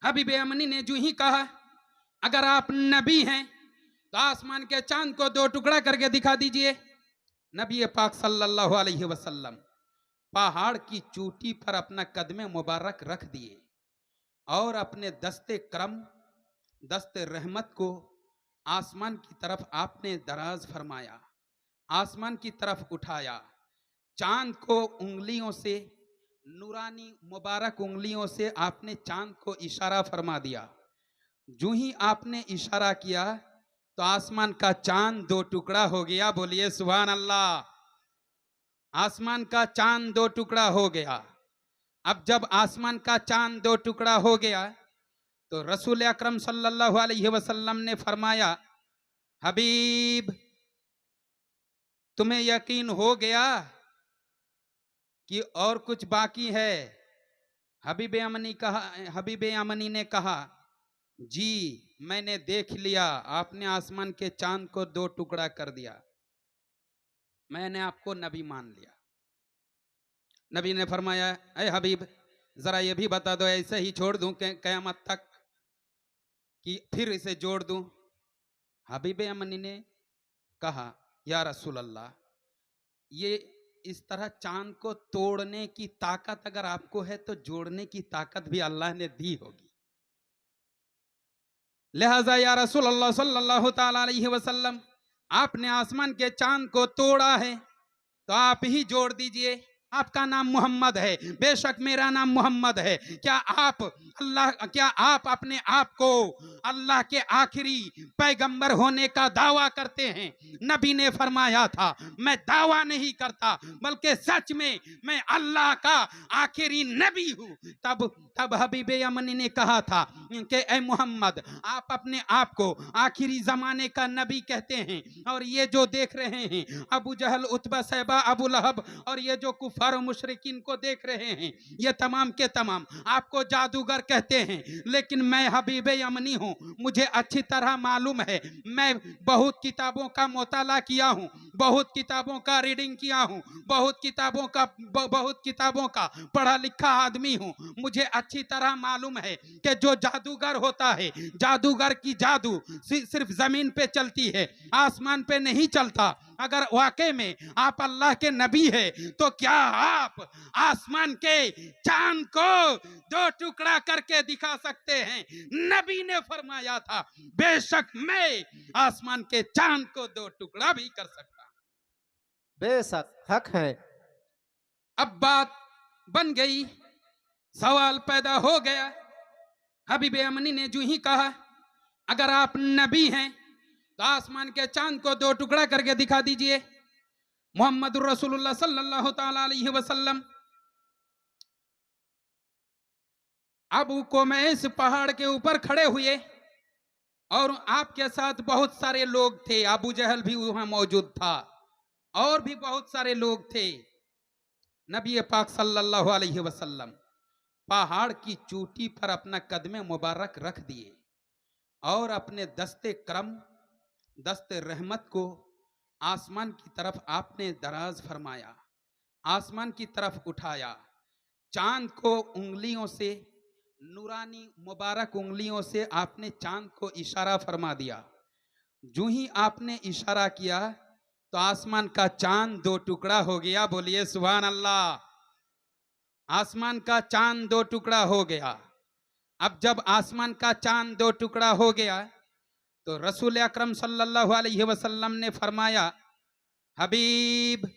हबीब अमनी ने जो ही कहा, अगर आप नबी हैं तो आसमान के चांद को दो टुकड़ा करके दिखा दीजिए। नबी पाक सल्लल्लाहु अलैहि वसल्लम पहाड़ की चोटी पर अपना कदमे मुबारक रख दिए और अपने दस्ते करम, दस्ते रहमत को आसमान की तरफ आपने दराज फरमाया, आसमान की तरफ उठाया। चांद को उंगलियों से, नूरानी मुबारक उंगलियों से आपने चांद को इशारा फरमा दिया। जो ही आपने इशारा किया तो आसमान का चांद दो टुकड़ा हो गया। बोलिए सुभान अल्लाह। आसमान का चांद दो टुकड़ा हो गया। अब जब आसमान का चांद दो टुकड़ा हो गया तो रसूल अकरम सल्लल्लाहु अलैहि वसल्लम ने फरमाया, हबीब तुम्हें यकीन हो गया कि और कुछ बाकी है? हबीब अमनी ने कहा, जी मैंने देख लिया, आपने आसमान के चांद को दो टुकड़ा कर दिया, मैंने आपको नबी मान लिया। नबी ने फरमाया, ऐ हबीब जरा ये भी बता दो, ऐसे ही छोड़ दूं कयामत तक कि फिर इसे जोड़ दूं? हबीब अमनी ने कहा, या रसूल अल्लाह, ये इस तरह चांद को तोड़ने की ताकत अगर आपको है तो जोड़ने की ताकत भी अल्लाह ने दी होगी। लिहाजा या रसूल अल्लाह सल्लल्लाहु ताला अलैहि वसल्लम, आपने आसमान के चांद को तोड़ा है तो आप ही जोड़ दीजिए। आपका नाम मोहम्मद है, बेशक मेरा नाम मोहम्मद है। क्या आप अपने आप को अल्लाह के आखिरी पैगंबर होने का दावा करते हैं? नबी ने फरमाया था, मैं दावा नहीं करता बल्कि सच में मैं अल्लाह का आखिरी नबी हूं। तब हबीब अमनी ने कहा था कि ए मोहम्मद, आप अपने आप को आखिरी जमाने का नबी कहते हैं, और ये जो देख रहे हैं अबू जहल, उतबा, सैबा, अबू लहब और ये जो कुफार और मुशरिकीन को देख रहे हैं, ये तमाम के तमाम आपको जादूगर कहते हैं। लेकिन मैं हबीब अमनी हूं, मुझे अच्छी तरह मालूम है, मैं बहुत किताबों का मुताला किया हूं, बहुत किताबों का रीडिंग किया हूं, बहुत किताबों का पढ़ा लिखा आदमी हूं। मुझे अच्छी तरह मालूम है कि जो जादूगर होता है, जादूगर की जादू सिर्फ जमीन पे चलती है, आसमान पे नहीं चलता। अगर वाकई में आप अल्लाह के नबी है तो क्या आप आसमान के चांद को दो टुकड़ा करके दिखा सकते हैं? नबी ने फरमाया था, बेशक मैं आसमान के चांद को दो टुकड़ा भी कर सकता हूं। बेशक हक है। अब बात बन गई, सवाल पैदा हो गया। हबीब अमनी ने जो ही कहा, अगर आप नबी हैं तो आसमान के चांद को दो टुकड़ा करके दिखा दीजिए। मोहम्मदुर रसूलुल्लाह सल्लल्लाहु ताला अलैहि वसल्लम अबू कुमैस पहाड़ के ऊपर खड़े हुए और आपके साथ बहुत सारे लोग थे। अबू जहल भी वहां मौजूद था और भी बहुत सारे लोग थे। नबी पाक सल्लल्लाहु अलैहि वसल्लम पहाड़ की चोटी पर अपना कदमे मुबारक रख दिए और अपने दस्ते करम, दस्ते रहमत को आसमान की तरफ आपने दराज फरमाया, आसमान की तरफ उठाया। चांद को उंगलियों से, नूरानी मुबारक उंगलियों से आपने चांद को इशारा फरमा दिया। जो ही आपने इशारा किया तो आसमान का चांद दो टुकड़ा हो गया। बोलिए सुभान अल्लाह। आसमान का चांद दो टुकड़ा हो गया। अब जब आसमान का चांद दो टुकड़ा हो गया तो रसूल अकरम सल्लल्लाहु अलैहि वसल्लम ने फरमाया, हबीब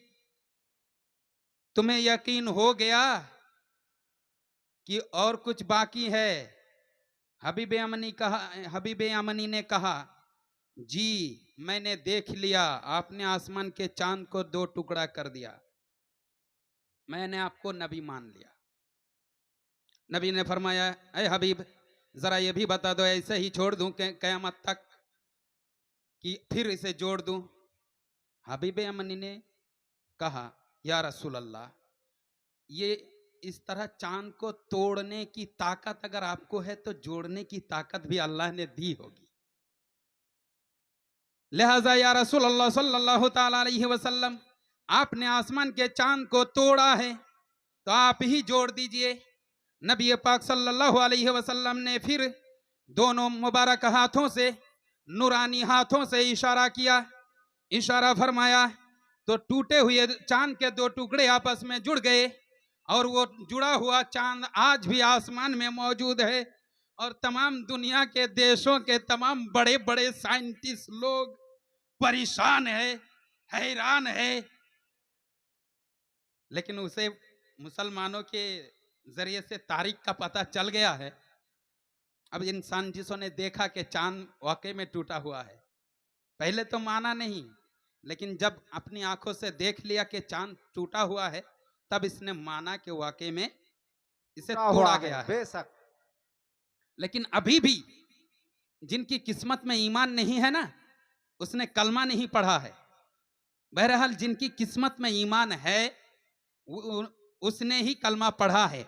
तुम्हें यकीन हो गया कि और कुछ बाकी है? हबीब अमनी ने कहा, जी मैंने देख लिया, आपने आसमान के चांद को दो टुकड़ा कर दिया, मैंने आपको नबी मान लिया। नबी ने फरमाया, ऐ हबीब जरा ये भी बता दो, ऐसे ही छोड़ दूं कयामत तक कि फिर इसे जोड़ दूं? हबीब अमनी ने कहा, या रसूल अल्लाह, ये इस तरह चांद को तोड़ने की ताकत अगर आपको है तो जोड़ने की ताकत भी अल्लाह ने दी होगी। लिहाजा या रसूल अल्लाह सल्लल्लाहु ताला अलैहि वसल्लम, आपने आसमान के चांद को तोड़ा है तो आप ही जोड़ दीजिए। नबी पाक सल्लल्लाहु अलैहि वसल्लम ने फिर दोनों मुबारक हाथों से, नूरानी हाथों से इशारा किया, इशारा फरमाया, तो टूटे हुए चांद के दो टुकड़े आपस में जुड़ गए और वो जुड़ा हुआ चांद आज भी आसमान में मौजूद है। और तमाम दुनिया के देशों के तमाम बड़े बड़े साइंटिस्ट लोग परेशान है, हैरान है, लेकिन उसे मुसलमानों के जरिए से तारीख का पता चल गया है। अब इन साइंटिस्टों ने देखा कि चांद वाकई में टूटा हुआ है। पहले तो माना नहीं, लेकिन जब अपनी आंखों से देख लिया कि चांद टूटा हुआ है, तब इसने माना कि वाकई में इसे टूटा हुआ तोड़ा है, गया है। बेशक। लेकिन अभी भी जिनकी किस्मत में ईमान नहीं है ना, उसने कलमा नहीं पढ़ा है। बहरहाल जिनकी किस्मत में ईमान है उसने ही कलमा पढ़ा है।